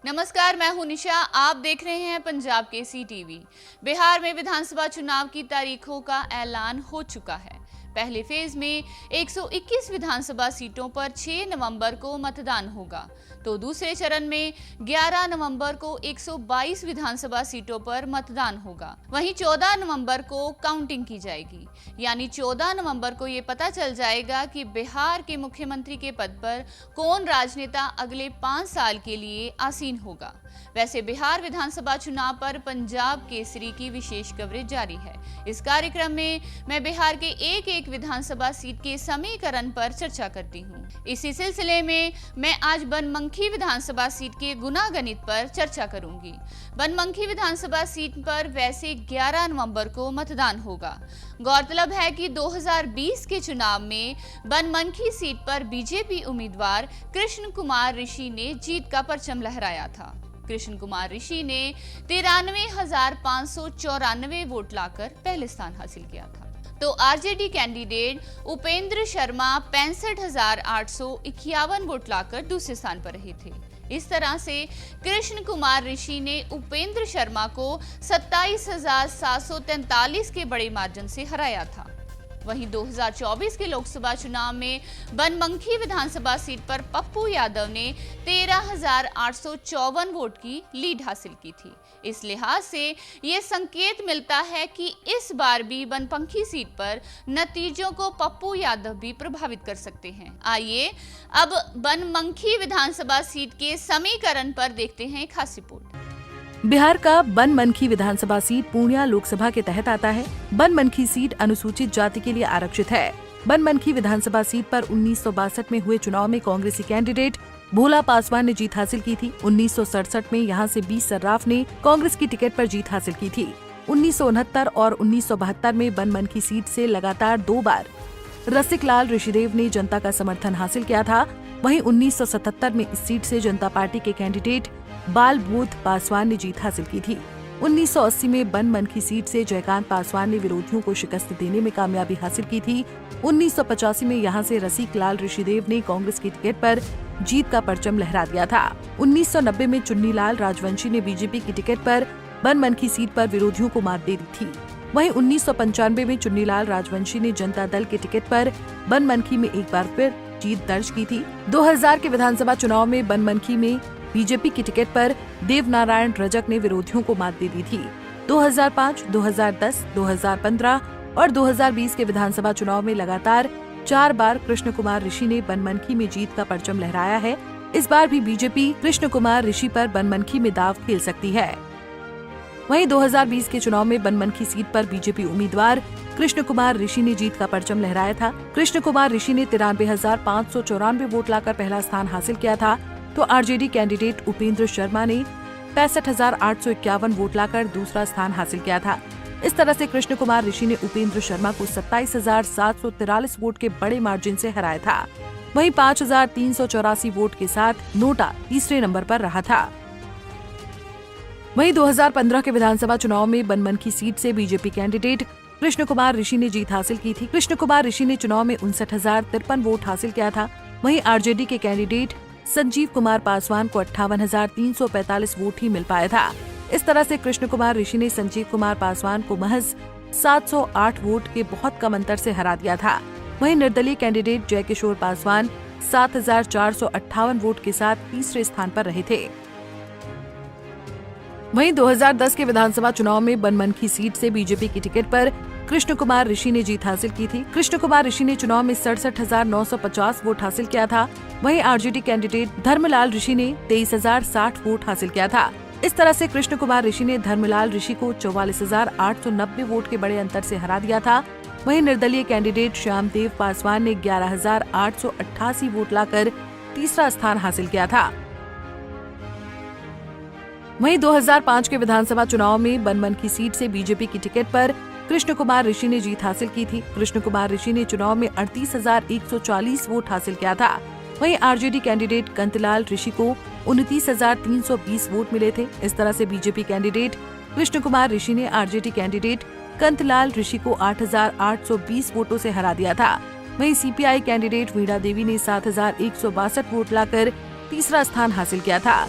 नमस्कार, मैं हूं निशा। आप देख रहे हैं पंजाब केसरी टीवी। बिहार में विधानसभा चुनाव की तारीखों का ऐलान हो चुका है। पहले फेज में 121 विधानसभा सीटों पर 6 नवंबर को मतदान होगा, तो दूसरे चरण में 11 नवंबर को 122 विधानसभा सीटों पर मतदान होगा। वहीं 14 नवंबर को काउंटिंग की जाएगी, यानी 14 नवंबर को ये पता चल जाएगा कि बिहार के मुख्यमंत्री के पद पर कौन राजनेता अगले 5 साल के लिए आसीन होगा। वैसे बिहार विधानसभा चुनाव पर पंजाब केसरी की विशेष कवरेज जारी है। इस कार्यक्रम में मैं बिहार के एक एक विधानसभा सीट के समीकरण पर चर्चा करती हूँ। इसी सिलसिले में मैं आज बनमनखी विधानसभा सीट के गुणागणित पर चर्चा करूंगी। बनमनखी विधानसभा सीट पर वैसे 11 नवंबर को मतदान होगा। गौरतलब है कि 2020 के चुनाव में बनमनखी सीट पर बीजेपी उम्मीदवार कृष्ण कुमार ऋषि ने जीत का परचम लहराया था। कृष्ण कुमार ऋषि ने 93,594 वोट लाकर पहले स्थान हासिल किया था, तो आरजेडी कैंडिडेट उपेंद्र शर्मा 65,851 वोट लाकर दूसरे स्थान पर रहे थे। इस तरह से कृष्ण कुमार ऋषि ने उपेंद्र शर्मा को 27,743 के बड़े मार्जिन से हराया था। वहीं 2024 के लोकसभा चुनाव में बनमनखी विधानसभा सीट पर पप्पू यादव ने 13,854 वोट की लीड हासिल की थी। इस लिहाज से ये संकेत मिलता है कि इस बार भी बनमनखी सीट पर नतीजों को पप्पू यादव भी प्रभावित कर सकते हैं। आइए अब बनमनखी विधानसभा सीट के समीकरण पर देखते हैं एक खास रिपोर्ट। बिहार का बनमनखी विधानसभा सीट पूर्णिया लोकसभा के तहत आता है। बनमनखी सीट अनुसूचित जाति के लिए आरक्षित है। बनमनखी विधानसभा सीट पर 1962 में हुए चुनाव में कांग्रेसी कैंडिडेट भोला पासवान ने जीत हासिल की थी। 1967 में यहां से बी सर्राफ ने कांग्रेस की टिकट पर जीत हासिल की थी। 1969 और 1972 में बनमनखी सीट से लगातार 2 बार रसिकलाल ऋषिदेव ने जनता का समर्थन हासिल किया था। वहीं 1977 में इस सीट से जनता पार्टी के कैंडिडेट बाल बोध पासवान ने जीत हासिल की थी। 1980 में बनमनखी सीट से जयकांत पासवान ने विरोधियों को शिकस्त देने में कामयाबी हासिल की थी। 1985 में यहां से रसिकलाल ऋषिदेव ने कांग्रेस की टिकट पर जीत का परचम लहरा दिया था। 1990 में चुन्नीलाल राजवंशी ने बीजेपी की टिकट पर बनमनखी सीट पर विरोधियों को मात दे दी थी। वहीं 1995 में चुन्नीलाल राजवंशी ने जनता दल के टिकट पर बनमनखी में एक बार फिर जीत दर्ज की थी। 2000 के विधानसभा चुनाव में बनमनखी में बीजेपी की टिकट पर देवनारायण रजक ने विरोधियों को मात दे दी थी। 2005, 2010, 2015 और 2020 के विधानसभा चुनाव में लगातार 4 बार कृष्ण कुमार ऋषि ने बनमनखी में जीत का परचम लहराया है। इस बार भी बीजेपी कृष्ण कुमार ऋषि पर बनमनखी में दांव खेल सकती है। वहीं 2020 के चुनाव में बनमनखी सीट पर बीजेपी उम्मीदवार कृष्ण कुमार ऋषि ने जीत का परचम लहराया था। कृष्ण कुमार ऋषि ने 93,594 वोट लाकर पहला स्थान हासिल किया था, तो आरजेडी कैंडिडेट उपेंद्र शर्मा ने 65,851 वोट लाकर दूसरा स्थान हासिल किया था। इस तरह से कृष्ण कुमार ऋषि ने उपेंद्र शर्मा को 27,743 वोट के बड़े मार्जिन से हराया था। वहीं 5,384 वोट के साथ नोटा तीसरे नंबर पर रहा था। वहीं 2015 के विधानसभा चुनाव में बनमनखी सीट से बीजेपी कैंडिडेट कृष्ण कुमार ऋषि ने जीत हासिल की थी। कृष्ण कुमार ऋषि ने चुनाव में 59,053 वोट हासिल किया था। वहीं आरजेडी के कैंडिडेट संजीव कुमार पासवान को 58,345 वोट ही मिल पाया था। इस तरह से कृष्ण कुमार ऋषि ने संजीव कुमार पासवान को महज 708 वोट के बहुत कम अंतर से हरा दिया था। वहीं निर्दलीय कैंडिडेट जयकिशोर पासवान 7,458 वोट के साथ तीसरे स्थान पर रहे थे। वहीं 2010 के विधानसभा चुनाव में बनमनखी सीट से बीजेपी की टिकट पर कृष्ण कुमार ऋषि ने जीत हासिल की थी। कृष्ण कुमार ऋषि ने चुनाव में 67,950 वोट हासिल किया था। वहीं आरजेडी कैंडिडेट धर्मलाल ऋषि ने 23,060 वोट हासिल किया था। इस तरह से कृष्ण कुमार ऋषि ने धर्मलाल ऋषि को 44,890 वोट के बड़े अंतर से हरा दिया था। वहीं निर्दलीय कैंडिडेट श्यामदेव पासवान ने 11,888 वोट लाकर तीसरा स्थान हासिल किया था। वहीं 2005 के विधानसभा चुनाव में बनमनखी सीट से बीजेपी की टिकट पर कृष्ण कुमार ऋषि ने जीत हासिल की थी। कृष्ण कुमार ऋषि ने चुनाव में 38,140 वोट हासिल किया था। वहीं आरजेडी कैंडिडेट कंतलाल ऋषि को 29,320 वोट मिले थे। इस तरह से बीजेपी कैंडिडेट कृष्ण कुमार ऋषि ने आरजेडी कैंडिडेट कंतलाल ऋषि को 8,820 वोटों से हरा दिया था। वहीं सीपीआई कैंडिडेट वीणा देवी ने 7,162 वोट लाकर तीसरा स्थान हासिल किया था।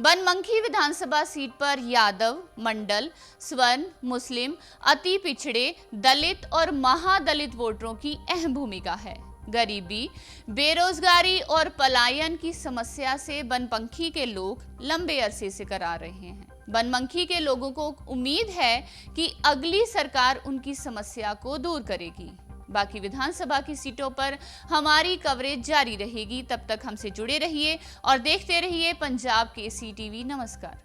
बनमनखी विधानसभा सीट पर यादव, मंडल, स्वर्ण, मुस्लिम, अति पिछड़े, दलित और महादलित वोटरों की अहम भूमिका है। गरीबी, बेरोजगारी और पलायन की समस्या से बनमनखी के लोग लंबे अरसे से करा रहे हैं। बनमनखी के लोगों को उम्मीद है कि अगली सरकार उनकी समस्या को दूर करेगी। बाकी विधानसभा की सीटों पर हमारी कवरेज जारी रहेगी। तब तक हमसे जुड़े रहिए और देखते रहिए पंजाब केसरी टीवी। नमस्कार।